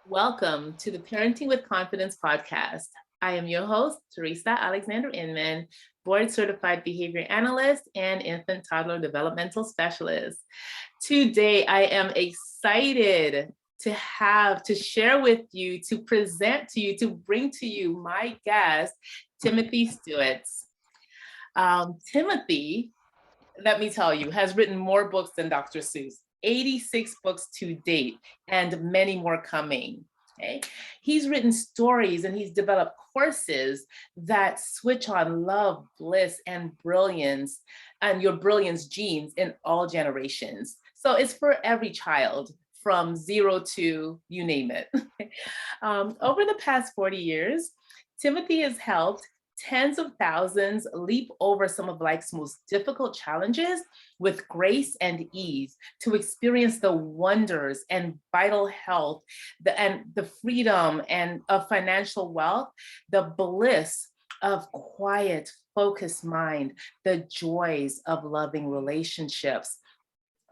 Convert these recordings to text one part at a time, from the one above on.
Welcome to the Parenting with Confidence podcast. I am your host, Teresa Alexander Inman, board certified behavior analyst and infant toddler developmental specialist. Today, I am excited to share with you, to present to you, to bring to you my guest, Timothy Stuetz. Timothy, let me tell you, has written more books than Dr. Seuss, 86 books to date, and many more coming. Okay. He's written stories and he's developed courses that switch on love, bliss, and brilliance, and your brilliance genes in all generations. So it's for every child from 0 to you name it. Over the past 40 years, Timothy has helped tens of thousands leap over some of life's most difficult challenges with grace and ease to experience the wonders and vital health and the freedom and of financial wealth, the bliss of quiet, focused mind, the joys of loving relationships,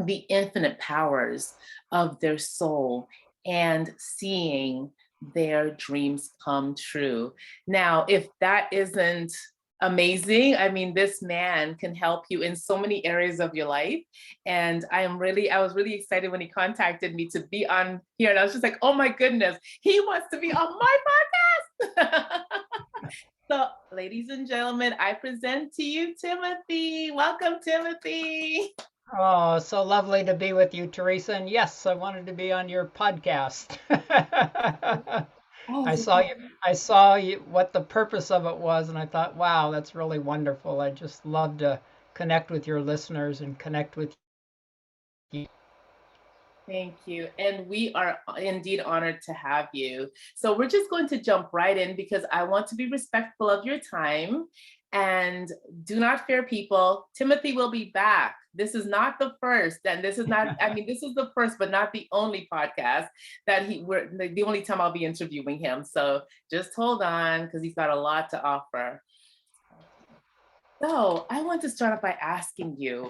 the infinite powers of their soul, and seeing their dreams come true. Now, if that isn't amazing, I mean, this man can help you in so many areas of your life. And I was really excited when he contacted me to be on here. And I was just like, oh my goodness, he wants to be on my podcast. So, ladies and gentlemen, I present to you Timothy. Welcome, Timothy. Oh, so lovely to be with you, Teresa. And yes, I wanted to be on your podcast. Oh, I saw you, I saw you what the purpose of it was, and I thought, wow, that's really wonderful. I just love to connect with your listeners and connect with you. thank you. And we are indeed honored to have you. So we're just going to jump right in because I want to be respectful of your time. And do not fear, people. Timothy will be back. This is not the first, and this is not, I mean, this is the first, but not the only podcast that we're the only time I'll be interviewing him. So just hold on because he's got a lot to offer. So I want to start off by asking you,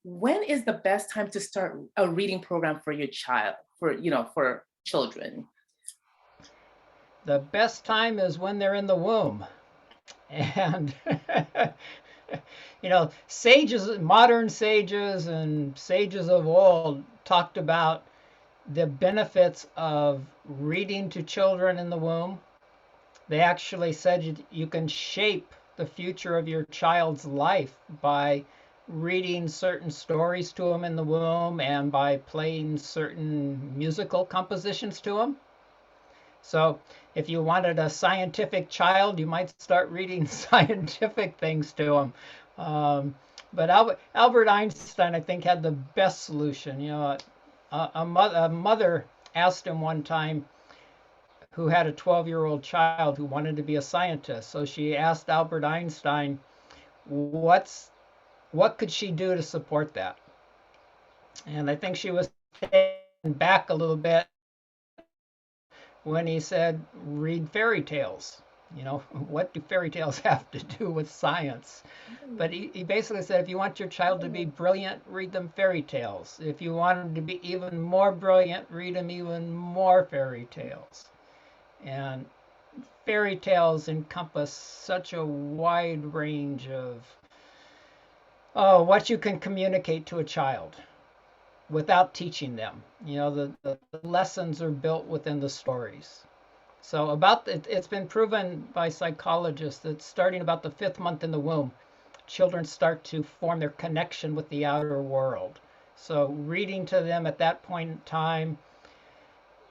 when is the best time to start a reading program for your child, for children? The best time is when they're in the womb. And sages, modern sages and sages of old talked about the benefits of reading to children in the womb. They actually said you can shape the future of your child's life by reading certain stories to them in the womb and by playing certain musical compositions to them. So if you wanted a scientific child, you might start reading scientific things to them. But Albert Einstein, I think, had the best solution. A mother asked him one time, who had a 12-year-old child who wanted to be a scientist. So she asked Albert Einstein, what could she do to support that? And I think she was taken back a little bit when he said, read fairy tales. What do fairy tales have to do with science? But he basically said, if you want your child to be brilliant, read them fairy tales. If you want them to be even more brilliant, read them even more fairy tales. And fairy tales encompass such a wide range of what you can communicate to a child without teaching them. The lessons are built within the stories. So it's been proven by psychologists that starting about the 5th month in the womb, children start to form their connection with the outer world. So reading to them at that point in time,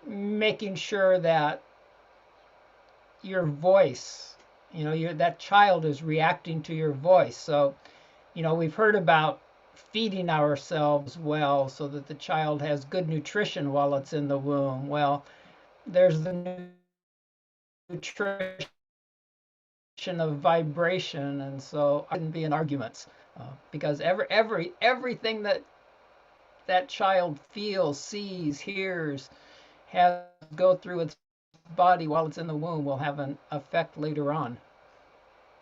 making sure that your voice, that child is reacting to your voice. So, we've heard about feeding ourselves well so that the child has good nutrition while it's in the womb. Well, there's the nutrition of vibration, and so I wouldn't be in arguments because everything that child feels, sees, hears, has to go through its body while it's in the womb will have an effect later on.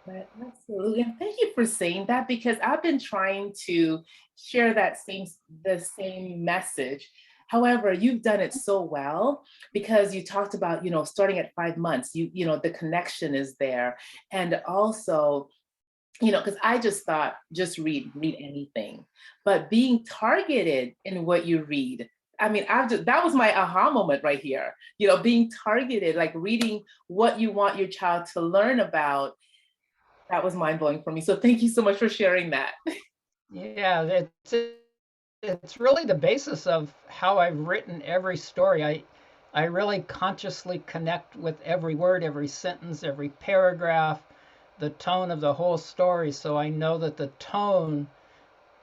Right, absolutely. And thank you for saying that because I've been trying to share the same message. However, you've done it so well because you talked about, starting at 5 months, the connection is there. And also, because I just thought, just read anything, but being targeted in what you read. I mean, that was my aha moment right here. Being targeted, like reading what you want your child to learn about. That was mind blowing for me. So thank you so much for sharing that. Yeah, it's really the basis of how I've written every story. I really consciously connect with every word, every sentence, every paragraph, the tone of the whole story, so I know that the tone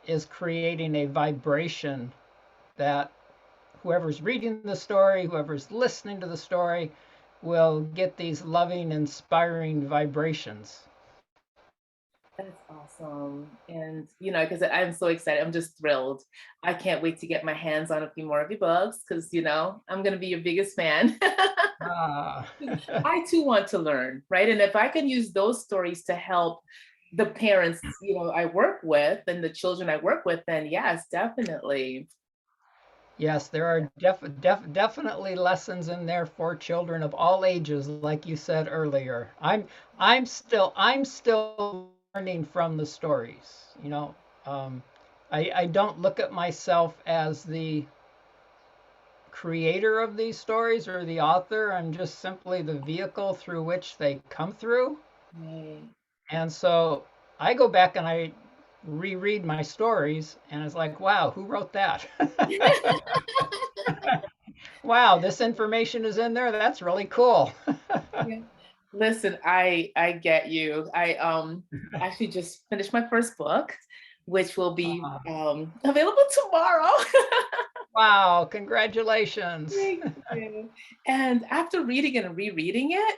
is creating a vibration that whoever's reading the story, whoever's listening to the story, will get these loving, inspiring vibrations. That's awesome. And, because I'm so excited, I'm just thrilled. I can't wait to get my hands on a few more of your books because, I'm going to be your biggest fan. Ah. I too want to learn, right? And if I can use those stories to help the parents, I work with and the children I work with, then yes, definitely. Yes, there are definitely lessons in there for children of all ages, like you said earlier. I'm still learning from the stories. Um, I don't look at myself as the creator of these stories or the author. I'm just simply the vehicle through which they come through. Right. And so I go back and I reread my stories, and it's like, wow, who wrote that? Wow, this information is in there. That's really cool. Yeah. Listen, I get you. I actually just finished my first book, which will be Uh, available tomorrow. wow, congratulations. Thank you. And after reading it and rereading it,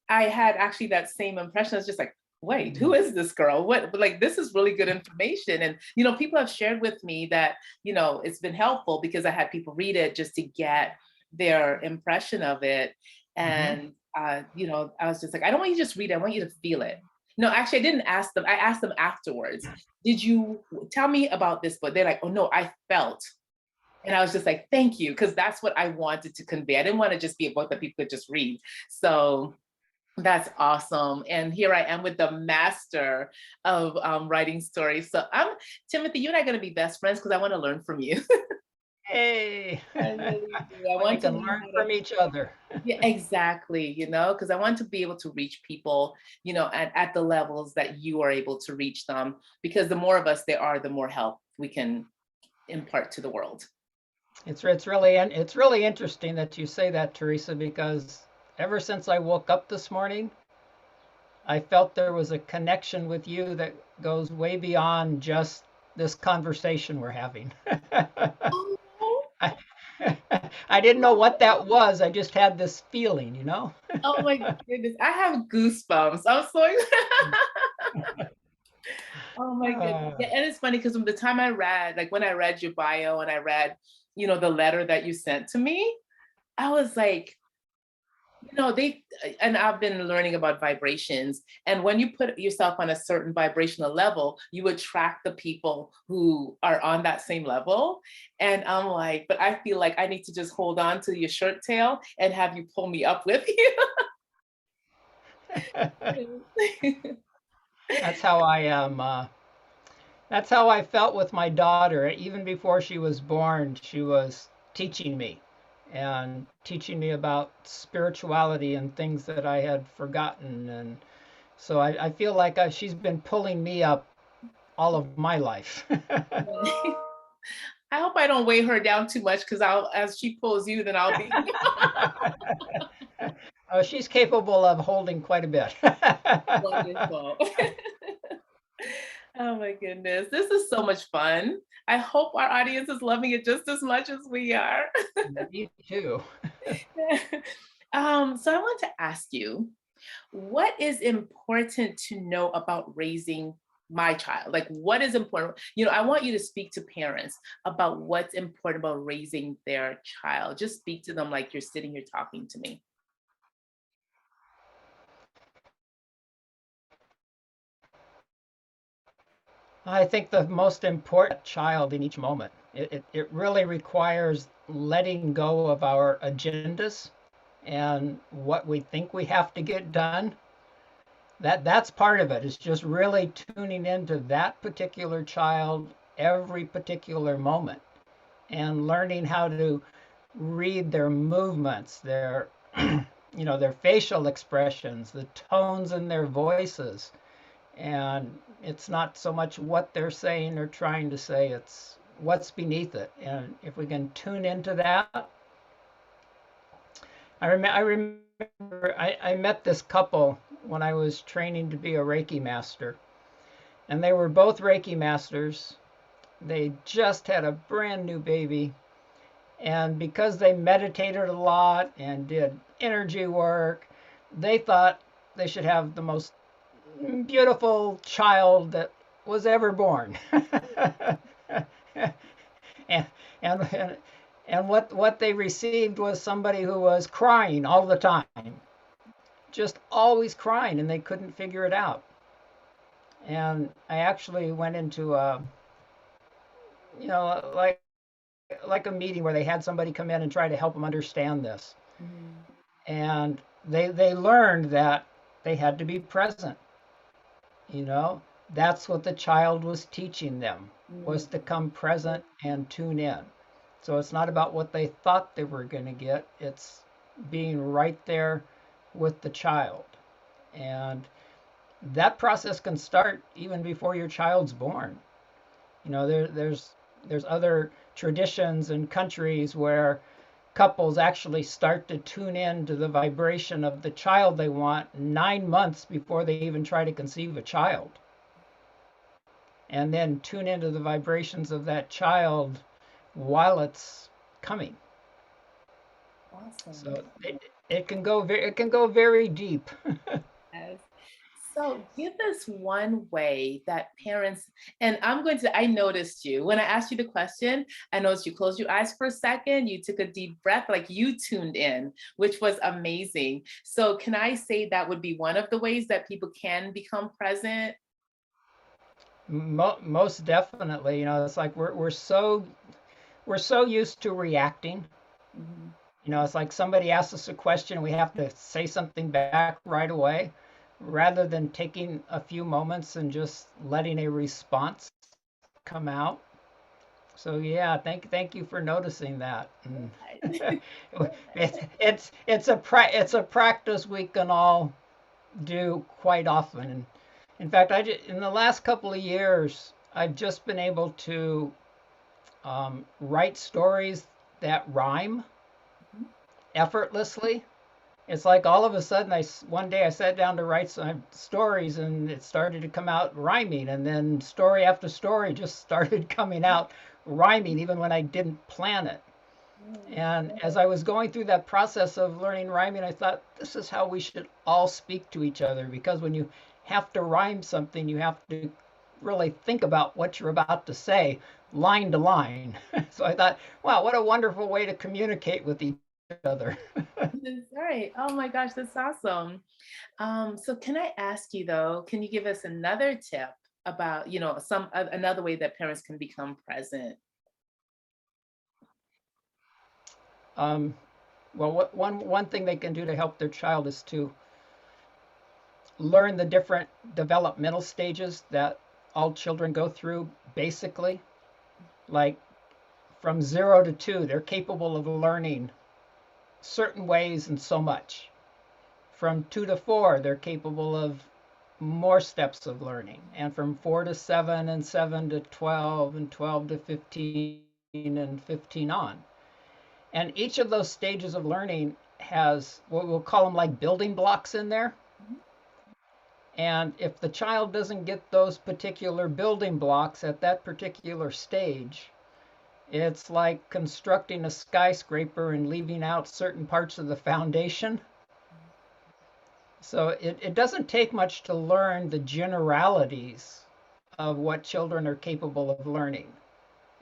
I had actually that same impression. I was just like, wait, who is this girl? What, like, this is really good information. And, people have shared with me that, it's been helpful because I had people read it just to get their impression of it. Mhm. And, I was just like, I don't want you to just read it. I want you to feel it. No, actually, I didn't ask them. I asked them afterwards, did you tell me about this book? They're like, oh, no, I felt. And I was just like, thank you, because that's what I wanted to convey. I didn't want to just be a book that people could just read. So that's awesome. And here I am with the master of writing stories. So Timothy, you and I are going to be best friends because I want to learn from you. Hey, I really do. I we want to can learn learn how to, from each other. yeah, exactly, because I want to be able to reach people, at the levels that you are able to reach them. Because the more of us there are, the more help we can impart to the world. It's really interesting that you say that, Teresa, because ever since I woke up this morning, I felt there was a connection with you that goes way beyond just this conversation we're having. Oh, I, I didn't know what that was. I just had this feeling. oh my goodness. I have goosebumps. I'm so oh my goodness. Uh, Yeah, and it's funny because from the time I read, like when I read your bio and I read, the letter that you sent to me, I was like, they and I've been learning about vibrations. And when you put yourself on a certain vibrational level, you attract the people who are on that same level. And I'm like, but I feel like I need to just hold on to your shirt tail and have you pull me up with you. that's how I am. That's how I felt with my daughter. Even before she was born, she was teaching me and teaching me about spirituality and things that I had forgotten. And so I feel like she's been pulling me up all of my life. I hope I don't weigh her down too much because as she pulls you, then I'll be Oh, she's capable of holding quite a bit. wonderful. Oh my goodness. This is so much fun. I hope our audience is loving it just as much as we are. Me too. So I want to ask you, what is important to know about raising my child? Like, what is important? I want you to speak to parents about what's important about raising their child. Just speak to them like you're sitting here talking to me. I think the most important child in each moment. It really requires letting go of our agendas and what we think we have to get done. That's part of it. It's just really tuning into that particular child every particular moment and learning how to read their movements, their their facial expressions, the tones in their voices. And it's not so much what they're saying or trying to say, it's what's beneath it. And if we can tune into that, I remember I met this couple when I was training to be a Reiki master, and they were both Reiki masters. They just had a brand new baby, and because they meditated a lot and did energy work, they thought they should have the most beautiful child that was ever born. and, and and what they received was somebody who was crying all the time, just always crying, and they couldn't figure it out. And I actually went into a, you know, like a meeting where they had somebody come in and try to help them understand this. Mhm. And they learned that they had to be present. You know, that's what the child was teaching them, was to come present and tune in. So it's not about what they thought they were going to get, it's being right there with the child. And that process can start even before your child's born. There's other traditions and countries where couples actually start to tune in to the vibration of the child they want 9 months before they even try to conceive a child, and then tune into the vibrations of that child while it's coming. Awesome. So it can go very deep. Yes. So give us one way that parents, and I noticed you when I asked you the question, I noticed you closed your eyes for a second, you took a deep breath, like you tuned in, which was amazing. So can I say that would be one of the ways that people can become present? Most definitely, it's like we're so used to reacting. Mhm. It's like somebody asks us a question, we have to say something back right away, rather than taking a few moments and just letting a response come out. So yeah, thank you for noticing that. And it's a practice we can all do quite often. And in fact, in the last couple of years, I've just been able to write stories that rhyme effortlessly. It's like all of a sudden, one day I sat down to write some stories, and it started to come out rhyming, and then story after story just started coming out rhyming, even when I didn't plan it. And as I was going through that process of learning rhyming, I thought this is how we should all speak to each other, because when you have to rhyme something, you have to really think about what you're about to say line to line. So I thought, wow, what a wonderful way to communicate with each other. That's right. Oh my gosh, that's awesome. So can I ask you though, can you give us another tip about, another way that parents can become present? Um, well, one thing they can do to help their child is to learn the different developmental stages that all children go through basically. Like from 0 to 2, they're capable of learning certain ways and so much. From 2 to 4, they're capable of more steps of learning. And from 4 to 7, and 7 to 12, and 12 to 15, and 15 on. And each of those stages of learning has what we'll call them like building blocks in there. Mhm. And if the child doesn't get those particular building blocks at that particular stage, it's like constructing a skyscraper and leaving out certain parts of the foundation. So it doesn't take much to learn the generalities of what children are capable of learning.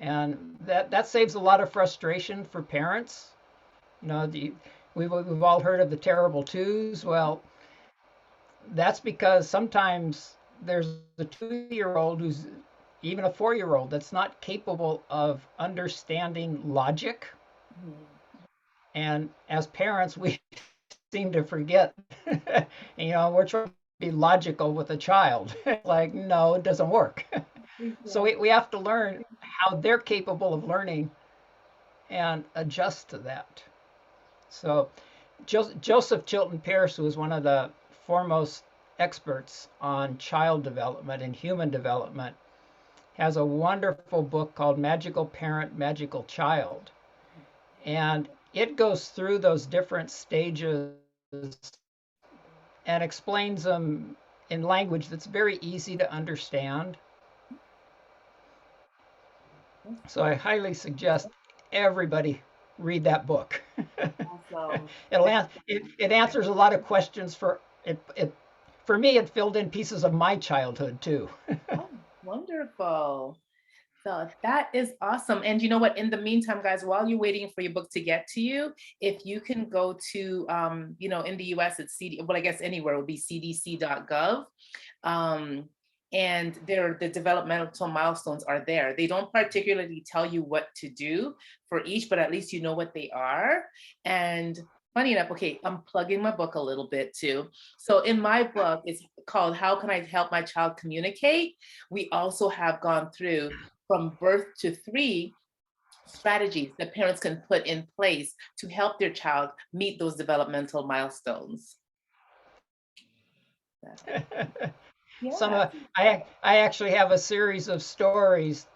And that saves a lot of frustration for parents. You know, we've all heard of the terrible twos. Well, that's because sometimes there's a 2-year old who's even a 4-year-old that's not capable of understanding logic. Mhm. And as parents, we seem to forget, we're trying to be logical with a child. Like, no, it doesn't work. So Exactly. we have to learn how they're capable of learning and adjust to that. So Joseph Chilton Pearce, who is one of the foremost experts on child development and human development, has a wonderful book called Magical Parent, Magical Child. And it goes through those different stages and explains them in language that's very easy to understand. So I highly suggest everybody read that book. Awesome. It answers a lot of questions for it. For me, it filled in pieces of my childhood too. Oh, wonderful. So that is awesome. And you know what? In the meantime, guys, while you're waiting for your book to get to you, if you can go to, in the US, it's well, I guess anywhere it would be cdc.gov. Um, and the developmental milestones are there. They don't particularly tell you what to do for each, but at least you know what they are. And funny enough, okay, I'm plugging my book a little bit too. So in my book, it's called How Can I Help My Child Communicate? We also have gone through from birth to 3 strategies that parents can put in place to help their child meet those developmental milestones. Some Yeah. of I actually have a series of stories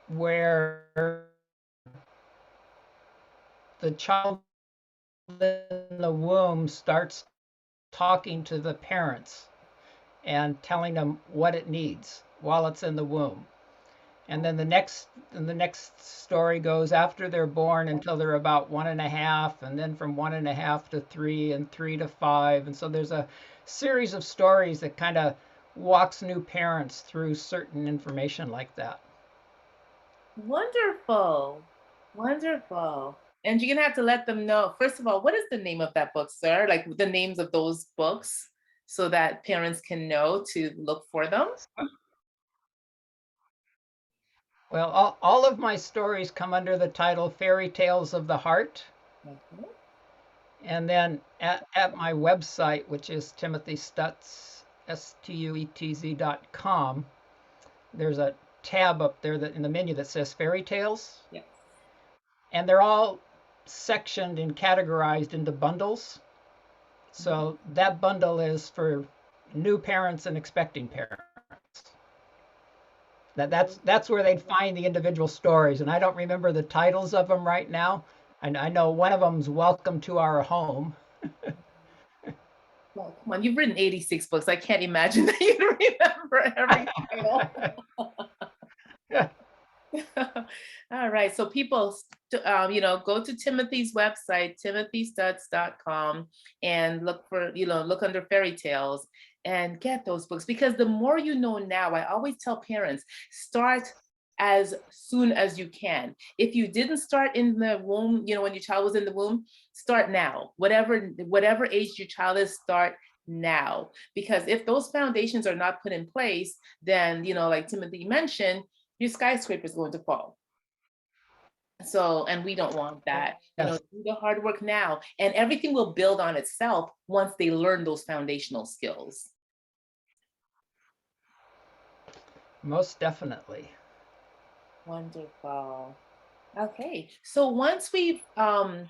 where the child in the womb starts talking to the parents and telling them what it needs while it's in the womb. And then the next story goes after they're born until they're about 1.5, and then from 1.5 to 3, and 3 to 5. And so there's a series of stories that kind of walks new parents through certain information like that. Wonderful. Wonderful. And you're gonna have to let them know, first of all, what is the name of that book, sir? Like the names of those books so that parents can know to look for them. Well, all of my stories come under the title Fairytales of the Heart. Mhm. And then at my website, which is Timothy Stuetz, Stuetz.com, there's a tab up there that in the menu that says Fairy Tales, Yes. and they're all sectioned and categorized into bundles. So that bundle is for new parents and expecting parents. That's where they'd find the individual stories, and I don't remember the titles of them right now. And I know one of them's Welcome to Our Home. Well, come on, you've written 86 books. I can't imagine that you remember every title. All right. So people, go to Timothy's website, timothystuds.com, and look under fairy tales and get those books, because the more you know now, I always tell parents, start as soon as you can. If you didn't start in the womb, when your child was in the womb, start now. Whatever age your child is, start now. Because if those foundations are not put in place, then, like Timothy mentioned, your skyscraper is going to fall. So, and we don't want that. Yes, Do the hard work now, and everything will build on itself once they learn those foundational skills. most definitely. Wonderful. Okay, so once we've gone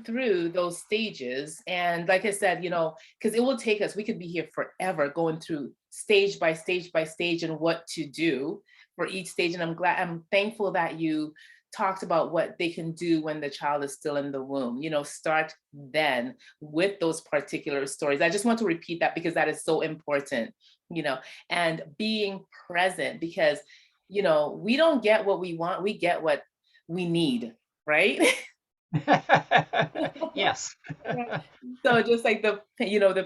through those stages, and like I said, because it will take us, we could be here forever going through stage by stage by stage and what to do for each stage. And I'm thankful that you talked about what they can do when the child is still in the womb. Start then with those particular stories. I just want to repeat that because that is so important. And being present, because we don't get what we want, we get what we need, right? Yes. Yeah. So just like the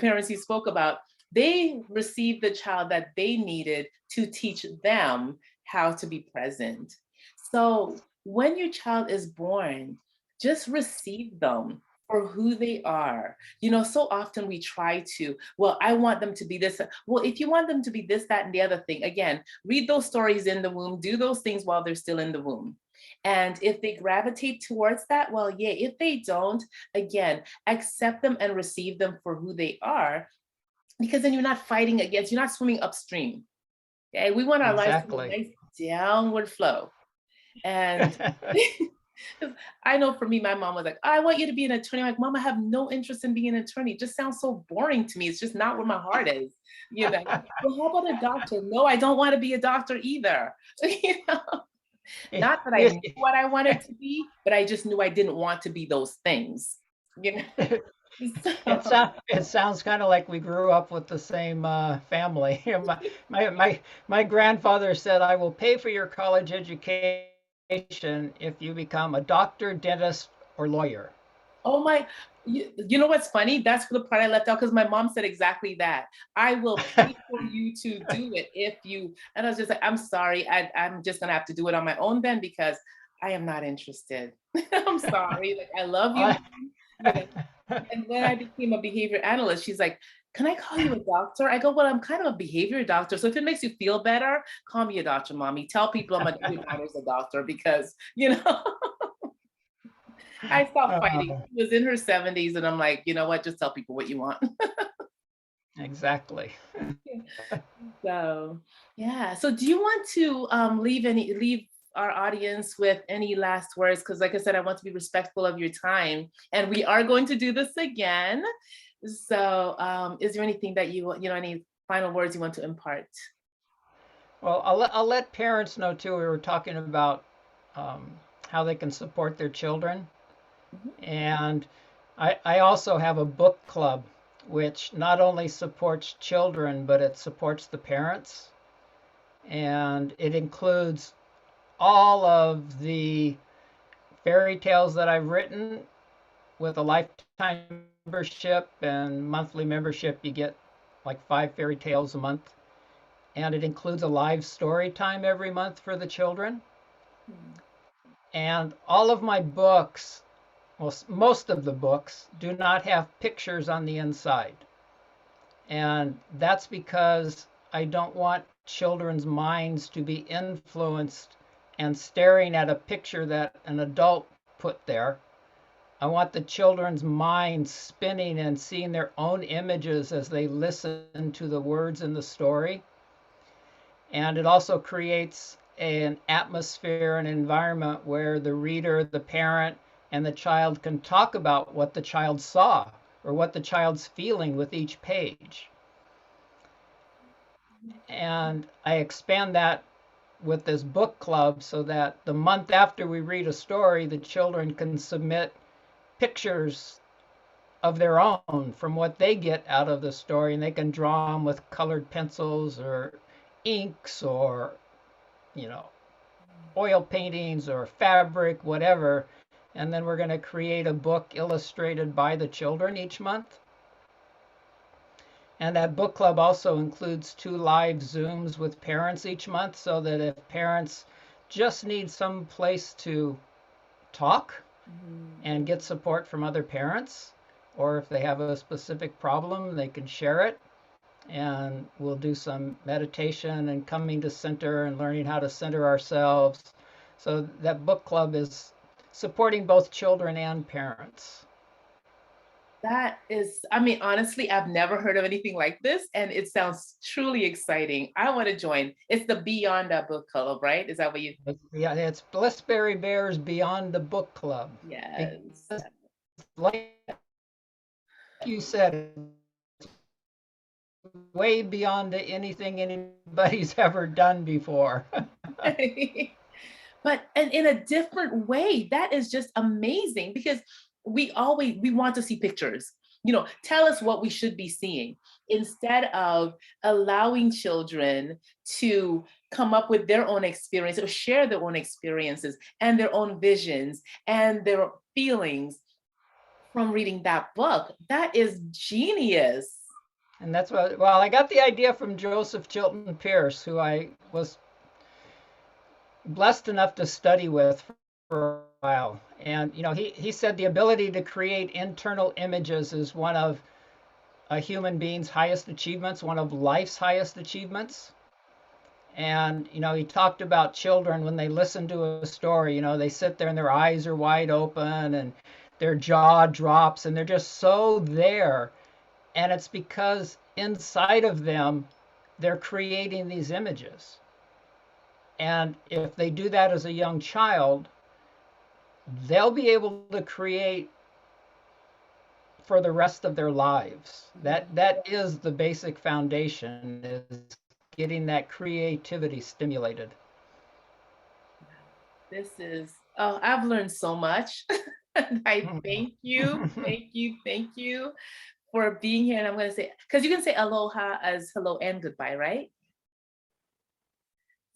parents you spoke about, they received the child that they needed to teach them how to be present. So when your child is born, just receive them. for who they are. So often we try to, well, I want them to be this. Well, if you want them to be this, that, and the other thing, again, read those stories in the womb, do those things while they're still in the womb. And if they gravitate towards that, well, yeah. If they don't, again, accept them and receive them for who they are, because then you're not fighting against, you're not swimming upstream. Okay. We want our lives to be a Exactly. nice downward flow. And I know for me, my mom was like, I want you to be an attorney. I'm like, Mom, I have no interest in being an attorney. It just sounds so boring to me. It's just not where my heart is. You know, well, how about a doctor? No, I don't want to be a doctor either. you know, not that I knew what I wanted to be, but I just knew I didn't want to be those things. You know, so It sounds kind of like we grew up with the same family. My, my grandfather said, "I will pay for your college education if you become a doctor, dentist, or lawyer." oh my, you know what's funny? That's the part I left out because my mom said exactly that. I will pay for you to do it if you, and I was just like, I'm sorry, I'm just gonna have to do it on my own then because I am not interested. I'm sorry, like I love you, I- Mom. You know, and when I became a behavior analyst, she's like, can I call you a doctor? I go, well, I'm kind of a behavior doctor. So if it makes you feel better, call me a doctor, Mommy. Tell people your daughter's a doctor because, I stopped fighting. Oh, She was in her 70s, and I'm like, you know what? Just tell people what you want. exactly. So, yeah. So, do you want to leave our audience with any last words? Because, like I said, I want to be respectful of your time, and we are going to do this again. So, is there anything that any final words you want to impart? Well, I'll let parents know too. We were talking about um, how they can support their children. Mhm. And I also have a book club, which not only supports children, but it supports the parents. And it includes all of the fairy tales that I've written with a lifetime membership and monthly membership. You get like 5 fairy tales a month. And it includes a live story time every month for the children. Hmm. And all of my books, well, most of the books, do not have pictures on the inside. And that's because I don't want children's minds to be influenced and staring at a picture that an adult put there. I want the children's minds spinning and seeing their own images as they listen to the words in the story. And it also creates an atmosphere, an environment where the reader, the parent, and the child can talk about what the child saw or what the child's feeling with each page. And I expand that with this book club so that the month after we read a story, the children can submit pictures of their own from what they get out of the story, and they can draw them with colored pencils or inks or, you know, oil paintings or fabric, whatever. And then we're going to create a book illustrated by the children each month. And that book club also includes 2 live Zooms with parents each month so that if parents just need some place to talk Mhm. and get support from other parents, or if they have a specific problem, they can share it. And we'll do some meditation and coming to center and learning how to center ourselves. So that book club is supporting both children and parents. That is, I mean, honestly, I've never heard of anything like this, and it sounds truly exciting. I want to join. It's the Beyond a Book Club, right? Is that what you? Yeah, it's Blissberry Bears Beyond the Book Club. Yes. Because, like you said, way beyond anything anybody's ever done before. But and in a different way, that is just amazing because we want to see pictures. Tell us what we should be seeing instead of allowing children to come up with their own experience or share their own experiences and their own visions and their feelings from reading that book. That is genius. And that's what, well, I got the idea from Joseph Chilton Pierce, who I was blessed enough to study with for a while. And, he said the ability to create internal images is one of a human being's highest achievements, one of life's highest achievements. And, he talked about children when they listen to a story, they sit there and their eyes are wide open and their jaw drops and they're just so there. And it's because inside of them, they're creating these images. And if they do that as a young child, they'll be able to create for the rest of their lives. That is the basic foundation, is getting that creativity stimulated. Oh, I've learned so much. And I thank you for being here. And I'm going to say, because you can say aloha as hello and goodbye, right?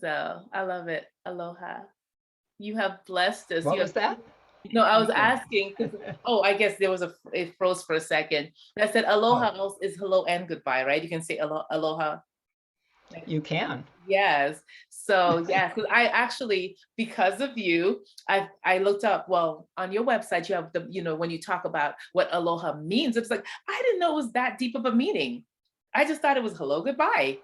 So I love it. Aloha. You have blessed us. What was that? No, I You was can. asking because, oh, I guess it froze for a second. And I said aloha is hello and goodbye, right? You can say aloha. You can. Yes. So yes, 'cause I actually, because of you, I looked up, well, on your website, you have when you talk about what aloha means, it's like, I didn't know it was that deep of a meaning. I just thought it was hello, goodbye.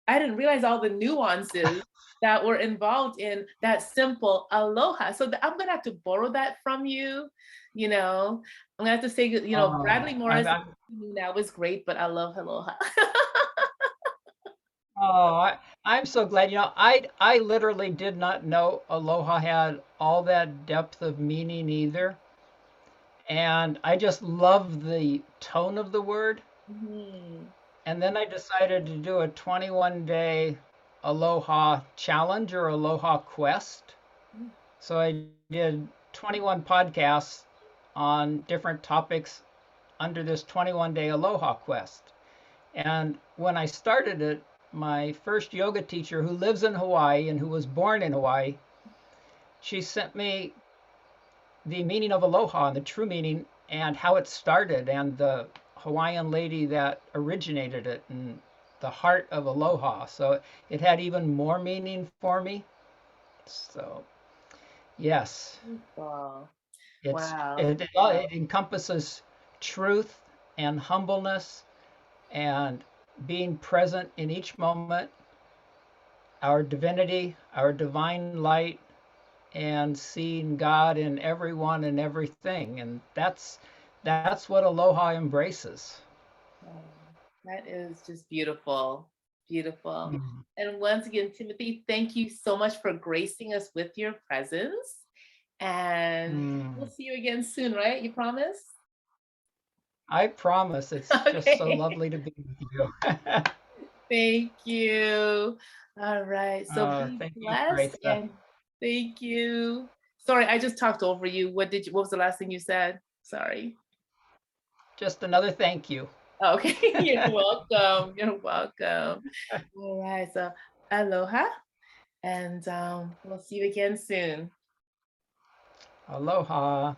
I didn't realize all the nuances that were involved in that simple aloha. So I'm gonna have to borrow that from you. I'm gonna have to say, Bradley Morris now is great, but I love aloha. I'm so glad. I literally did not know aloha had all that depth of meaning either. And I just love the tone of the word. Mhm. And then I decided to do a 21-day aloha challenge or aloha quest. So I did 21 podcasts on different topics under this 21-day aloha quest. And when I started it, my first yoga teacher, who lives in Hawaii and who was born in Hawaii, she sent me the meaning of aloha and the true meaning and how it started and the Hawaiian lady that originated it and the heart of aloha. So it had even more meaning for me. So yes, Wow. it's Wow. it encompasses truth and humbleness and being present in each moment, our divinity, our divine light, and seeing God in everyone and everything. And that's what aloha embraces. Wow. That is just beautiful. Beautiful. Mhm. And once again, Timothy, thank you so much for gracing us with your presence. And we'll Mm. see you again soon, right? You promise? I promise. It's just so Okay. lovely to be with you. Thank you. All right. So be Thank you, blessed Teresa. and thank you. Sorry, I just talked over you. What was the last thing you said? Sorry. Just another thank you. Okay. You're welcome. You're welcome. All right. So aloha. And we'll see you again soon. Aloha.